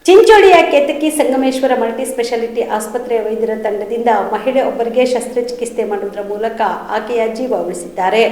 ಚಿಂಚೋಳಿಯ Ketaki Sangameshwara multi speciality ಆಸ್ಪತ್ರೆಯ ವೈದ್ಯರ ತಂಡದಿಂದ ಮಹಿಳೆ ಒಬ್ಬರಿಗೆ ಶಸ್ತ್ರಚಿಕಿತ್ಸೆ ಮಾಡುವುದರ ಮೂಲಕ ಆಕೆಯ ಜೀವ ಉಳಿಸಿದ್ದಾರೆ.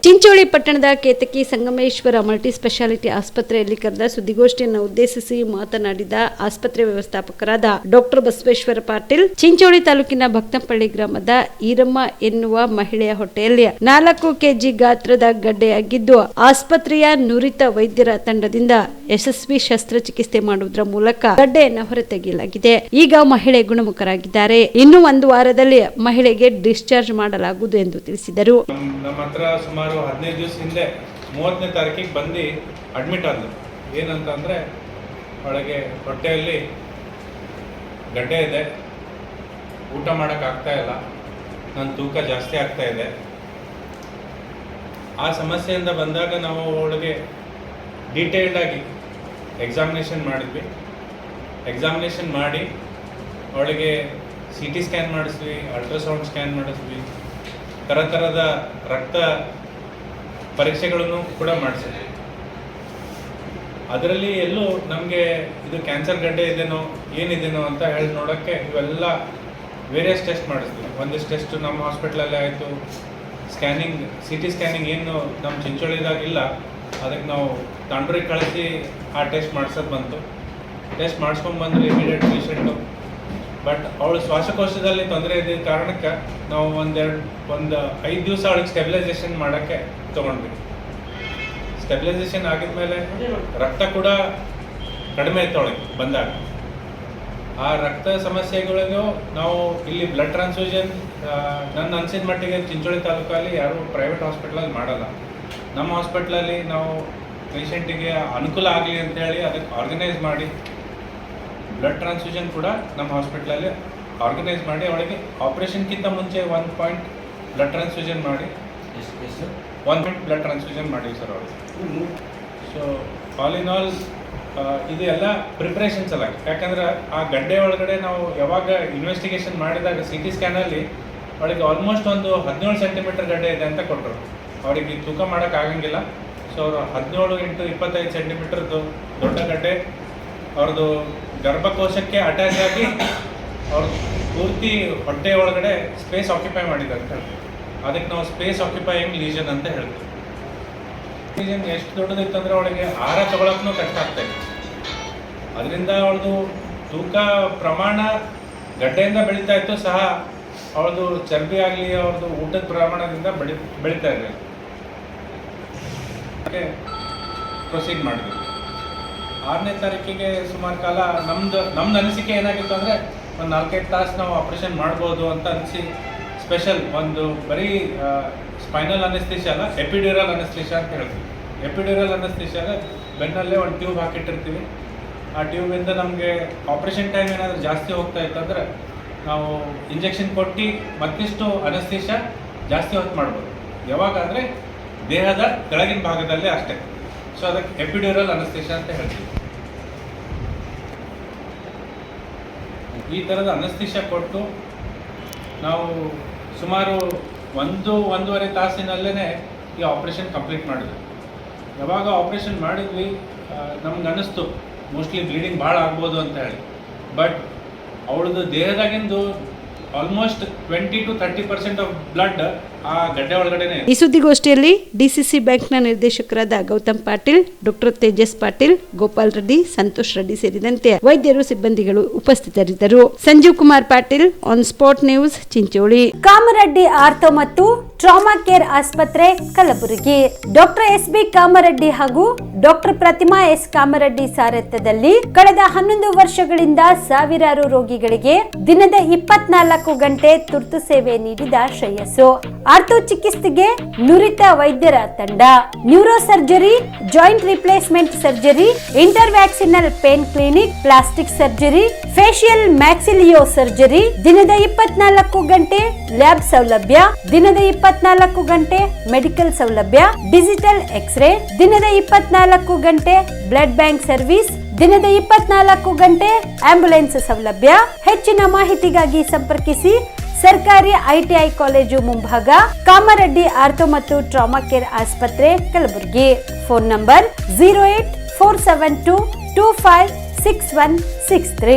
ಚಿಂಚೋಳಿ ಪಟ್ಟಣದ ಕೇತಕಿ ಸಂಗಮೇಶ್ವರ ಮಲ್ಟಿ ಸ್ಪೆಷಾಲಿಟಿ ಆಸ್ಪತ್ರೆಯಲ್ಲಿ ಕರೆದ ಸುದ್ದಿಗೋಷ್ಠಿಯನ್ನು ಉದ್ದೇಶಿಸಿ ಮಾತನಾಡಿದ ಆಸ್ಪತ್ರೆ ವ್ಯವಸ್ಥಾಪಕರಾದ ಡಾಕ್ಟರ್ ಬಸವೇಶ್ವರ ಪಾಟೀಲ್, ಚಿಂಚೋಳಿ ತಾಲೂಕಿನ ಭಕ್ತಂಪಳ್ಳಿ ಗ್ರಾಮದ ಈರಮ್ಮ ಎನ್ನುವ ಮಹಿಳೆಯ ಹೊಟ್ಟೆಯಲ್ಲಿ 4 ಕೆಜಿ ಗಾತ್ರದ ಗಡ್ಡೆಯಾಗಿದ್ದು, ಆಸ್ಪತ್ರೆಯ ನುರಿತ ವೈದ್ಯರ ತಂಡದಿಂದ ಯಶಸ್ವಿ ಶಸ್ತ್ರಚಿಕಿತ್ಸೆ ಮಾಡುವುದರ ಮೂಲಕ ಗಡ್ಡೆಯನ್ನು ಹೊರತೆಗೆಯಲಾಗಿದೆ. ಈಗ ಮಹಿಳೆ ಗುಣಮುಖರಾಗಿದ್ದಾರೆ. ಇನ್ನು 1 ವಾರದಲ್ಲಿ ಮಹಿಳೆಗೆ ಡಿಸ್ಚಾರ್ಜ್ ಮಾಡಲಾಗುವುದು ಎಂದು ತಿಳಿಸಿದರು. ನಮ್ಮ ಹತ್ರ ಸುಮಾರು 15 ದಿವಸ ಹಿಂದೆ 30ನೇ ತಾರೀಕಿಗೆ ಬಂದು ಅಡ್ಮಿಟ್ ಆದ್ರು. ಏನಂತಂದರೆ ಅವಳಿಗೆ ಹೊಟ್ಟೆಯಲ್ಲಿ ಗಡ್ಡೆ ಇದೆ, ಊಟ ಮಾಡೋಕ್ಕಾಗ್ತಾ ಇಲ್ಲ, ನನ್ನ ತೂಕ ಜಾಸ್ತಿ ಆಗ್ತಾ ಇದೆ. ಆ ಸಮಸ್ಯೆಯಿಂದ ಬಂದಾಗ ನಾವು ಅವಳಿಗೆ ಡೀಟೇಲ್ಡಾಗಿ ಎಕ್ಸಾಮಿನೇಷನ್ ಮಾಡಿದ್ವಿ. ಎಕ್ಸಾಮಿನೇಷನ್ ಮಾಡಿ ಅವಳಿಗೆ CT ಸ್ಕ್ಯಾನ್ ಮಾಡಿಸ್ವಿ, ಅಲ್ಟ್ರಾಸೌಂಡ್ ಸ್ಕ್ಯಾನ್ ಮಾಡಿಸ್ವಿ, ಥರದ ರಕ್ತ ಪರೀಕ್ಷೆಗಳನ್ನು ಕೂಡ ಮಾಡಿಸಿದ್ವಿ. ಅದರಲ್ಲಿ ಎಲ್ಲೂ ನಮಗೆ ಇದು ಕ್ಯಾನ್ಸರ್ ಗಡ್ಡೆ ಇದೆನೋ ಏನಿದೆನೋ ಅಂತ ಹೇಳಿ ನೋಡೋಕ್ಕೆ ಇವೆಲ್ಲ ವೇರಿಯಸ್ ಟೆಸ್ಟ್ ಮಾಡಿಸ್ತೀವಿ. ಒಂದಿಷ್ಟು ಟೆಸ್ಟು ನಮ್ಮ ಹಾಸ್ಪಿಟ್ಲಲ್ಲೇ ಆಯಿತು. ಸ್ಕ್ಯಾನಿಂಗ್ CT ಸ್ಕ್ಯಾನಿಂಗ್ ಏನು ನಮ್ಮ ಚಿಂಚೋಳಿದಾಗಿಲ್ಲ, ಅದಕ್ಕೆ ನಾವು ತಾಂಡ್ರಿಗೆ ಕಳಿಸಿ ಆ ಟೆಸ್ಟ್ ಮಾಡಿಸೋದು ಬಂತು. ಟೆಸ್ಟ್ ಮಾಡಿಸ್ಕೊಂಡ್ಬಂದ್ರೆ ಇಮಿಡಿಯೇಟ್ ಪೇಷಂಟು. ಬಟ್ ಅವಳು ಶ್ವಾಸಕೋಶದಲ್ಲಿ ತೊಂದರೆ ಇದ್ದ ಕಾರಣಕ್ಕೆ ನಾವು ಒಂದು 5 ದಿವಸ ಅವಳಿಗೆ ಸ್ಟೆಬಿಲೈಸೇಷನ್ ಮಾಡೋಕ್ಕೆ ತೊಗೊಂಡ್ವಿ. ಸ್ಟೆಬಿಲೈಸೇಷನ್ ಆಗಿದ್ಮೇಲೆ ರಕ್ತ ಕೂಡ ಕಡಿಮೆ ಇತ್ತು ಅವಳಿಗೆ ಬಂದಾಗ. ಆ ರಕ್ತ ಸಮಸ್ಯೆಗಳಿಗೂ ನಾವು ಇಲ್ಲಿ ಬ್ಲಡ್ ಟ್ರಾನ್ಸ್ಫ್ಯೂಷನ್ ನನ್ನ ಅನಿಸಿದ ಮಟ್ಟಿಗೆ ಚಿಂಚೋಳಿ ತಾಲೂಕಲ್ಲಿ ಯಾರೂ ಪ್ರೈವೇಟ್ ಹಾಸ್ಪಿಟ್ಲಲ್ಲಿ ಮಾಡಲ್ಲ. ನಮ್ಮ ಹಾಸ್ಪಿಟ್ಲಲ್ಲಿ ನಾವು ಪೇಷಂಟಿಗೆ ಅನುಕೂಲ ಆಗಲಿ ಅಂತೇಳಿ ಅದಕ್ಕೆ ಆರ್ಗನೈಸ್ ಮಾಡಿ ಬ್ಲಡ್ ಟ್ರಾನ್ಸ್ಫ್ಯೂಷನ್ ಕೂಡ ನಮ್ಮ ಹಾಸ್ಪಿಟ್ಲಲ್ಲಿ ಆರ್ಗನೈಸ್ ಮಾಡಿ ಅವಳಿಗೆ ಆಪ್ರೇಷನ್ಗಿಂತ ಮುಂಚೆ 1 ಪಾಯಿಂಟ್ ಬ್ಲಡ್ ಟ್ರಾನ್ಸ್ಫ್ಯೂಷನ್ ಮಾಡಿ 1 ಪಾಯಿಂಟ್ ಬ್ಲಡ್ ಟ್ರಾನ್ಸ್ಫ್ಯೂಷನ್ ಮಾಡಿವಿ ಸರ್ ಅವಳಿಗೆ. ಸೊ ಆಲ್ ಇನ್ ಆಲ್ ಇದು ಎಲ್ಲ ಪ್ರಿಪ್ರೇಷನ್ಸ್ ಅಲ್ಲ. ಯಾಕಂದ್ರೆ ಆ ಗಡ್ಡೆ ಒಳಗಡೆ ನಾವು ಯಾವಾಗ ಇನ್ವೆಸ್ಟಿಗೇಷನ್ ಮಾಡಿದಾಗ CT ಸ್ಕ್ಯಾನಲ್ಲಿ ಅವಳಿಗೆ ಆಲ್ಮೋಸ್ಟ್ ಒಂದು 17 ಸೆಂಟಿಮೀಟರ್ ಗಡ್ಡೆ ಇದೆ ಅಂತ ಕೊಟ್ಟರು. ಅವಳಿಗೆ ತೂಕ ಮಾಡೋಕ್ಕಾಗಂಗಿಲ್ಲ. ಸೊ ಅವರು 17 × 25 ಸೆಂಟಿಮೀಟರ್ದು ದೊಡ್ಡ ಗಡ್ಡೆ ಅವ್ರದ್ದು ಗರ್ಭಕೋಶಕ್ಕೆ ಅಟ್ಯಾಚ್ ಆಗಿ ಅವ್ರ ಪೂರ್ತಿ ಹೊಟ್ಟೆ ಒಳಗಡೆ ಸ್ಪೇಸ್ ಆಕ್ಯುಪೈ ಮಾಡಿದ್ದಾರೆ ಅಂತ ಹೇಳ್ತೀವಿ. ಅದಕ್ಕೆ ನಾವು ಸ್ಪೇಸ್ ಆಕ್ಯುಪೈಯಿಂಗ್ ಲೀಜನ್ ಅಂತ ಹೇಳ್ತೀವಿ. ಲೀಜನ್ ಎಷ್ಟು ದೊಡ್ಡದಿತ್ತು ಅಂದರೆ ಅವಳಿಗೆ ಆಹಾರ ತಗೊಳಕ್ಕೂ ಕಷ್ಟ ಆಗ್ತಾಯಿತ್ತು. ಅದರಿಂದ ಅವಳದು ತೂಕ ಪ್ರಮಾಣ ಗಡ್ಡೆಯಿಂದ ಬೆಳೀತಾ ಇತ್ತು ಸಹ ಅವಳದು ಚರ್ಬಿ ಆಗಲಿ ಅವ್ರದ್ದು ಊಟದ ಪ್ರಮಾಣದಿಂದ ಬೆಳೀತಾ ಇರಲಿಲ್ಲ. ಪ್ರೊಸೀಡ್ ಮಾಡಿದ್ವಿ. 6ನೇ ತಾರೀಕಿಗೆ ಸುಮಾರು ಕಾಲ ನಮ್ದು ಅನಿಸಿಕೆ ಏನಾಗಿತ್ತು ಅಂದರೆ ಒಂದು 4-5 ತಾಸು ನಾವು ಆಪ್ರೇಷನ್ ಮಾಡ್ಬೋದು ಅಂತ ಅನಿಸಿ ಸ್ಪೆಷಲ್ ಒಂದು ಬರೀ ಸ್ಪೈನಲ್ ಅನೆಸ್ಥಿಷಿಯಾ ಅಲ್ಲ, ಎಪಿಡ್ಯೂರಲ್ ಅನೆಸ್ಥಿಷಿಯಾ ಅಂತ ಹೇಳ್ತೀವಿ. ಎಪಿಡ್ಯೂರಲ್ ಅನೆಸ್ಥಿಷಿಯಾಗ ಬೆನ್ನಲ್ಲೇ ಒಂದು ಟ್ಯೂಬ್ ಹಾಕಿಟ್ಟಿರ್ತೀವಿ. ಆ ಟ್ಯೂಬಿಂದ ನಮಗೆ ಆಪ್ರೇಷನ್ ಟೈಮ್ ಏನಾದರೂ ಜಾಸ್ತಿ ಹೋಗ್ತಾ ಇತ್ತಂದರೆ ನಾವು ಇಂಜೆಕ್ಷನ್ ಕೊಟ್ಟು ಮತ್ತಿಷ್ಟು ಅನೆಸ್ಥಿಷಿಯಾ ಜಾಸ್ತಿ ಹೊತ್ತು ಮಾಡ್ಬೋದು. ಯಾವಾಗಾದರೆ ದೇಹದ ಕೆಳಗಿನ ಭಾಗದಲ್ಲೇ ಅಷ್ಟೇ. ಸೊ ಅದಕ್ಕೆ ಎಪಿಡ್ಯೂರಲ್ ಅನೆಸ್ಥಿಷಿಯಾ ಅಂತ ಹೇಳ್ತೀವಿ. ಈ ಥರದ ಅನೆಸ್ಥಿಷಿಯಾ ಕೊಟ್ಟು ನಾವು ಸುಮಾರು 1-1.5 ತಾಸಿನಲ್ಲೇ ಈ ಆಪ್ರೇಷನ್ ಕಂಪ್ಲೀಟ್ ಮಾಡಿದ್ವಿ. ಯಾವಾಗ ಆಪ್ರೇಷನ್ ಮಾಡಿದ್ವಿ ನಮ್ಗೆ ಅನ್ನಿಸ್ತು ಮೋಸ್ಟ್ಲಿ ಬ್ಲೀಡಿಂಗ್ ಭಾಳ ಆಗ್ಬೋದು ಅಂತ ಹೇಳಿ. ಬಟ್ ಅವಳದು ದೇಹದಾಗಿಂದು ಆಲ್ಮೋಸ್ಟ್ 20 to 30% ಆಫ್ ಬ್ಲಡ್ ಆ ಗಡ್ಡೆ ಒಳಗಡೆನೆ. ಈ ಸುದ್ದಿಗೋಷ್ಠಿಯಲ್ಲಿ DCC ಬ್ಯಾಂಕ್ನ ನಿರ್ದೇಶಕರಾದ ಗೌತಮ್ ಪಾಟೀಲ್, ಡಾಕ್ಟರ್ ತೇಜಸ್ ಪಾಟೀಲ್, ಗೋಪಾಲ್ ರೆಡ್ಡಿ, ಸಂತೋಷ್ ರೆಡ್ಡಿ ಸೇರಿದಂತೆ ವೈದ್ಯರು, ಸಿಬ್ಬಂದಿಗಳು ಉಪಸ್ಥಿತರಿದ್ದರು. Sanjeev Kumar Patil, on spot news, Chincholi. Kamareddy ortho ಮತ್ತು ಟ್ರಾಮಾ ಕೇರ್ ಆಸ್ಪತ್ರೆ, ಕಲಬುರಗಿ. ಡಾಕ್ಟರ್ SB ಕಾಮರೆಡ್ಡಿ ಹಾಗೂ ಡಾಕ್ಟರ್ ಪ್ರತಿಮಾ S ಕಾಮರೆಡ್ಡಿ ಸಾರಥ್ಯದಲ್ಲಿ ಕಳೆದ 11 ವರ್ಷಗಳಿಂದ ಸಾವಿರಾರು ರೋಗಿಗಳಿಗೆ ದಿನದ 24 ಗಂಟೆ ತುರ್ತು ಸೇವೆ ನೀಡಿದ ಶ್ರೇಯಸ್ಸು. ಆರ್ಥೋ ಚಿಕಿತ್ಸೆಗೆ ನುರಿತ ವೈದ್ಯರ ತಂಡ, neuro surgery, joint replacement surgery, interventional pain clinic, plastic surgery, facial maxillo surgery, ದಿನದ 24 ಗಂಟೆ ಲ್ಯಾಬ್ ಸೌಲಭ್ಯ, ದಿನದ 24 ಗಂಟೆ ಮೆಡಿಕಲ್ ಸೌಲಭ್ಯ, ಡಿಜಿಟಲ್ ಎಕ್ಸ್ರೇ, ದಿನದ 24 ಗಂಟೆ ಬ್ಲಡ್ ಬ್ಯಾಂಕ್ ಸರ್ವಿಸ್, ದಿನದ 24 ಗಂಟೆ ಆಂಬ್ಯುಲೆನ್ಸ್ ಸೌಲಭ್ಯ. ಹೆಚ್ಚಿನ ಮಾಹಿತಿಗಾಗಿ ಸಂಪರ್ಕಿಸಿ ಸರ್ಕಾರಿ ITI ಕಾಲೇಜು ಮುಂಭಾಗ, ಕಾಮರೆಡ್ಡಿ ಆರ್ಥೋ ಮತ್ತು ಟ್ರಾಮಾ ಕೇರ್ ಆಸ್ಪತ್ರೆ, ಕಲಬುರಗಿ. Phone number 0847225 6163.